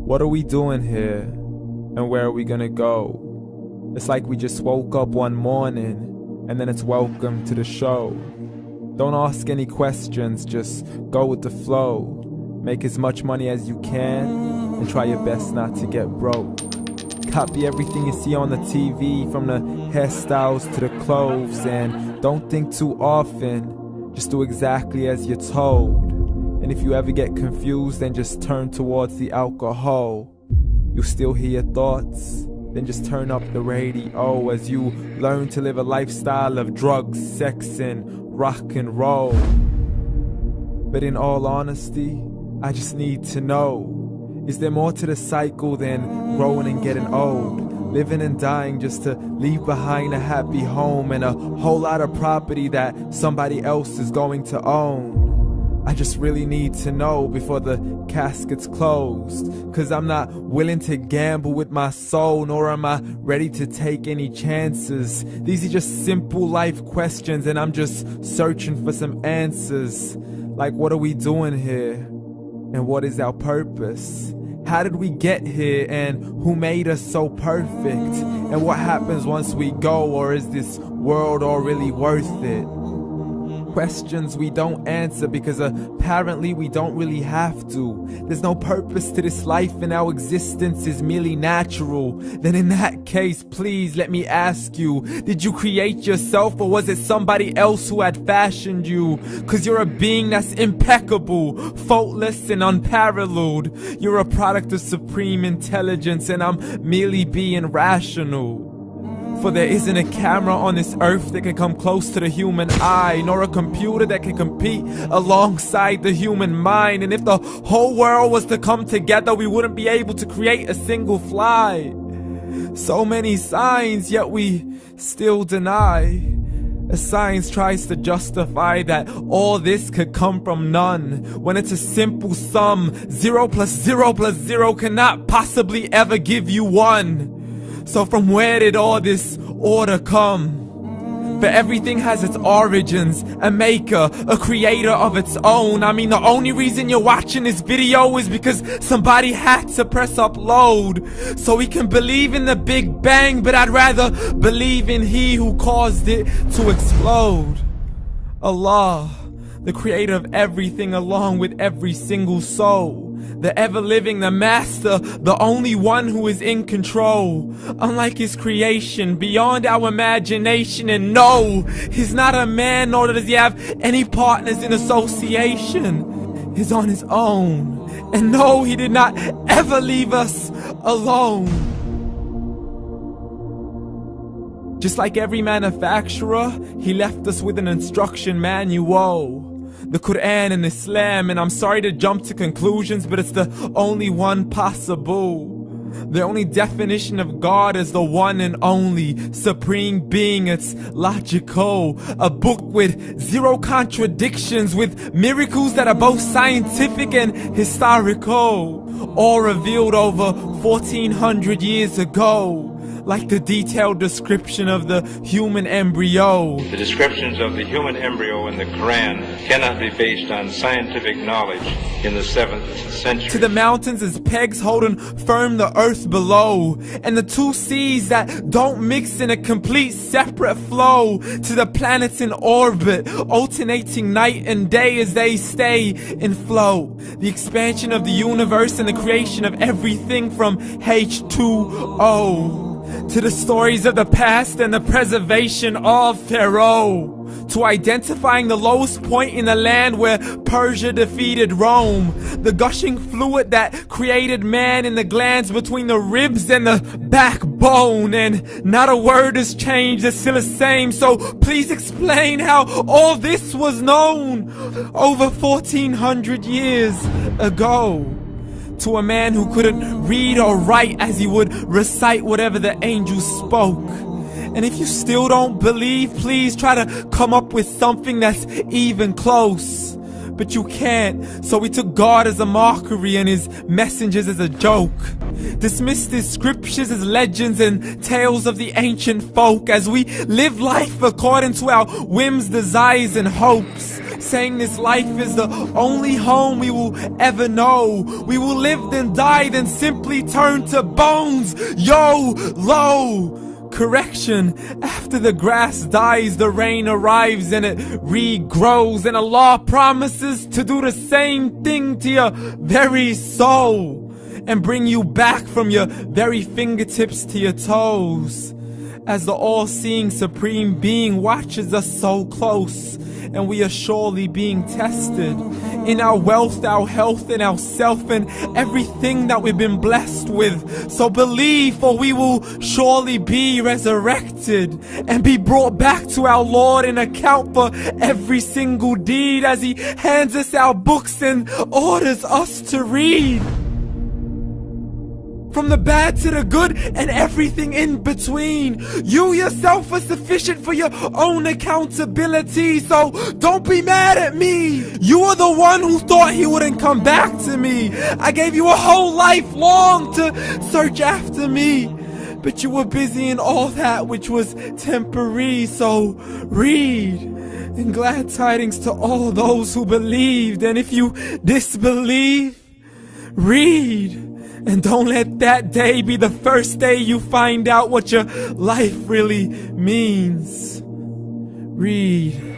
What are we doing here? And where are we gonna go? It's like we just woke up one morning and then it's welcome to the show. Don't ask any questions, just go with the flow. Make as much money as you can and try your best not to get broke. Copy everything you see on the TV, from the hairstyles to the clothes, and don't think too often, just do exactly as you're told. And if you ever get confused, then just turn towards the alcohol. You still hear your thoughts? Then just turn up the radio as you learn to live a lifestyle of drugs, sex, and rock and roll. But in all honesty, I just need to know, is there more to the cycle than growing and getting old? Living and dying just to leave behind a happy home and a whole lot of property that somebody else is going to own. I just really need to know before the casket's closed, 'cause I'm not willing to gamble with my soul, nor am I ready to take any chances. These are just simple life questions and I'm just searching for some answers. Like, what are we doing here? And what is our purpose? How did we get here, and who made us so perfect? And what happens once we go, or is this world all really worth it? Questions we don't answer because apparently we don't really have to. There's no purpose to this life and our existence is merely natural. Then in that case, please let me ask you, did you create yourself, or was it somebody else who had fashioned you? 'Cause you're a being that's impeccable, faultless and unparalleled. You're a product of supreme intelligence and I'm merely being rational. For there isn't a camera on this earth that can come close to the human eye, nor a computer that can compete alongside the human mind. And if the whole world was to come together, we wouldn't be able to create a single fly. So many signs, yet we still deny. As science tries to justify that all this could come from none, when it's a simple sum. 0 plus 0 plus 0 cannot possibly ever give you 1. So from where did all this order come? For everything has its origins, a maker, a creator of its own. I mean, the only reason you're watching this video is because somebody had to press upload. So we can believe in the Big Bang, but I'd rather believe in He who caused it to explode. Allah, the creator of everything along with every single soul. The ever-living, the master, the only one who is in control. Unlike his creation, beyond our imagination. And no, he's not a man, nor does he have any partners in association. He's on his own. And no, he did not ever leave us alone. Just like every manufacturer, he left us with an instruction manual. The Quran and Islam, and I'm sorry to jump to conclusions, but it's the only one possible. The only definition of God is the one and only supreme being. It's logical, a book with 0 contradictions, with miracles that are both scientific and historical, all revealed over 1400 years ago. Like the detailed description of the human embryo. The descriptions of the human embryo in the Quran cannot be based on scientific knowledge in the 7th century. To the mountains as pegs holding firm the earth below, and the 2 seas that don't mix in a complete separate flow. To the planets in orbit, alternating night and day as they stay in flow. The expansion of the universe and the creation of everything from H2O. To the stories of the past and the preservation of Pharaoh. To identifying the lowest point in the land where Persia defeated Rome. The gushing fluid that created man in the glands between the ribs and the backbone. And not a word has changed, it's still the same. So please explain how all this was known over 1400 years ago. To a man who couldn't read or write as he would recite whatever the angels spoke. And if you still don't believe, please try to come up with something that's even close. But you can't, so we took God as a mockery and his messengers as a joke. Dismissed his scriptures as legends and tales of the ancient folk, as we live life according to our whims, desires and hopes. saying this life is the only home we will ever know. We will live then die, then simply turn to bones. YOLO! Correction, after the grass dies, the rain arrives and it regrows, and Allah promises to do the same thing to your very soul and bring you back from your very fingertips to your toes, as the all-seeing supreme being watches us so close, and we are surely being tested in our wealth, our health, and our self, and everything that we've been blessed with. So believe, for we will surely be resurrected and be brought back to our Lord and account for every single deed, as He hands us our books and orders us to read. From the bad to the good and everything in between. You yourself are sufficient for your own accountability, so don't be mad at me. You are the one who thought He wouldn't come back to me. I gave you a whole life long to search after me, but you were busy in all that which was temporary. So read, and glad tidings to all those who believed, and if you disbelieve, read. And don't let that day be the first day you find out what your life really means. Read.